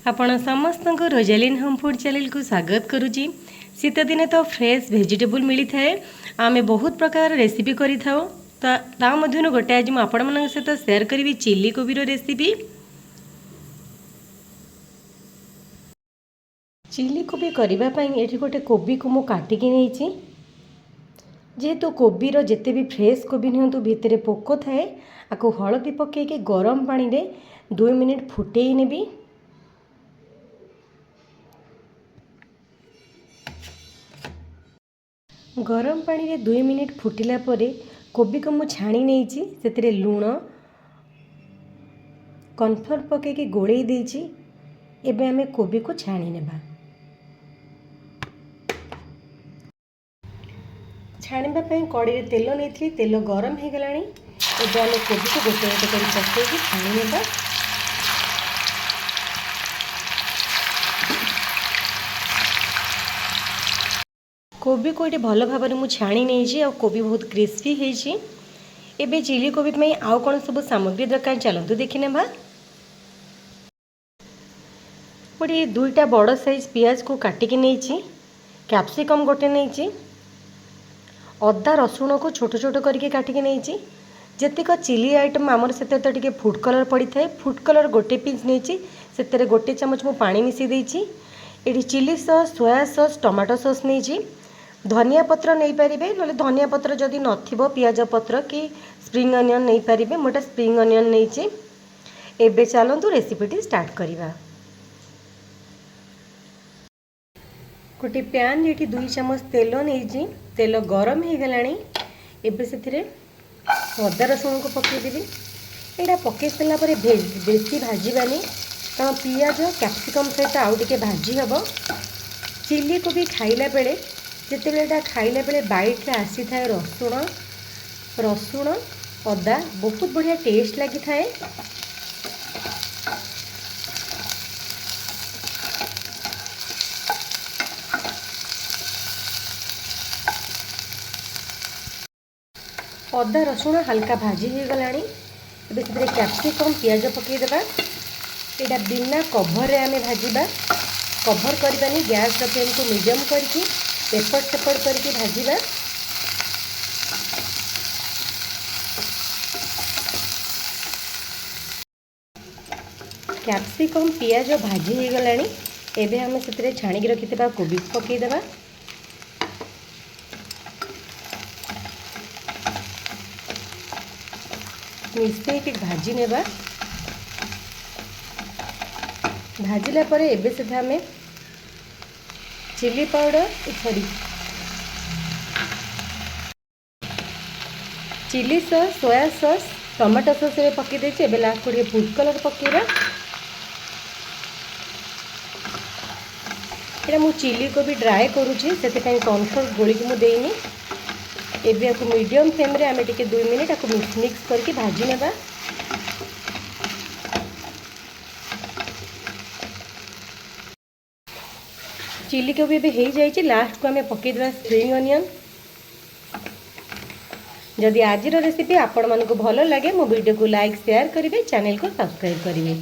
आपण समस्त को रोजालिन होम फूड चैनल को स्वागत करुच्ची। शीत दिने तो फ्रेश वेजिटेबल मिली थाए। आमे बहुत प्रकार रेसिपी करि थाओ। ता मध्यनु गोटे आज आपण मन सहित शेयर करी चिली कोबी रो रेसिपी। चिली कोबी करबा पई एठी गोटे कोबी को मु काटी के नैची। जेहेतु कोबीर जिते भी फ्रेश कोबी नियंतु भितरे पोक थाए, आको हलदी पके के गरम पानी रे 2 मिनिट फुटेई नेबी। गरम पानी रे 2 मिनिट फुटिला परे कोबी को मु छाणी नेइची। सेतिरे लूण कॉर्नफ्लोर पके के गोळेई देइची। एबे हमें कोबी को छाणी नेबा। छाणीबा पई कड़ी रे तेल नेइथली, तेल गरम हे गलानी। एबे हमें कोबी को गोटे गोटे करी पके के छाणी नेबा। कोबी को ये भल भाव में छाणी नहीं आ कोबी बहुत क्रिस्पी होती। एबे चिली कोबी में आउ कौन सब सामग्री दरकार चलतु देखी नेबा। गोटे 2टा बड़ साइज पियाज को काटिकी नहीं, कैप्सिकम गोटे नहीं, अदा रसुण को छोट छोट करके काटिकी नहीं। जेतिक चिली आइटम आमर से तो टिके फूड कलर पड़ी थाए। फूड कलर गोटे पिंच नहीं, से गोटे चामच मु पानी मिसई देइछि। एटी chili sauce, soya sauce, tomato sauce नहीं। धनिया पत्र नहीं पारे ना, धनिया पत्र जदि नथिबो पियाज पत्र कि स्प्रिंग अनियन नहीं पारे। मोटा स्प्रिंग अनियन नहीं। एबे चलतु रेसिपीटी स्टार्ट करिबा। गोटे पैन ये 2 चामच तेल नहीं, तेल गरम हो गलानी। एबे से अदा रसुण को पकईदेवी। यहाँ पकई सारा बेसी भाजबानी, कारण पियाज कैप्सिकम सहित आउ टे भाजी हम। चिली को भी खाइला बेले जिते खाइला बेले बाइट आसी थाए रसुण अदा बहुत बढ़िया टेस्ट लगी थाए। अदा रसुण हल्का भाजी हो गलानी। एबे से कैप्सिकम पियाज पकईदेवा। यहाँ बिना कभर रे आमे भाजीबा, कभर करबानी। गैस फ्लेम को मीडियम करके एपट सेपट करके भाजीबा। कैप्सिकम पियाज भाजी हो गलानी। एबे हमें से छाणी रखिथिबा कोबी पकईदेवा। मिसई के भाजी नेबा। भाजिला परे एबे से हमें chilli powder chilli sauce, soya sauce, tomato sauce रे पकई देछि। एबे लास्ट को फूड कलर पकेबा। एटा मु चिली को भी ड्राई करूछि, सेते पई कॉर्नफ्लोर गोली को मु देइनी। एबे को मीडियम फ्लेम रे आमे टिके 2 मिनिट आको मिक्स करके भाजी नेबा। चिली को भी हो जाइए। लास्ट को हमें पकईदेवा स्प्रिंग अनियन। जदि आज रेसिपी आपण मानक भल लगे मो वीडियो को लाइक शेयर करेंगे, चैनल को सब्सक्राइब करेंगे।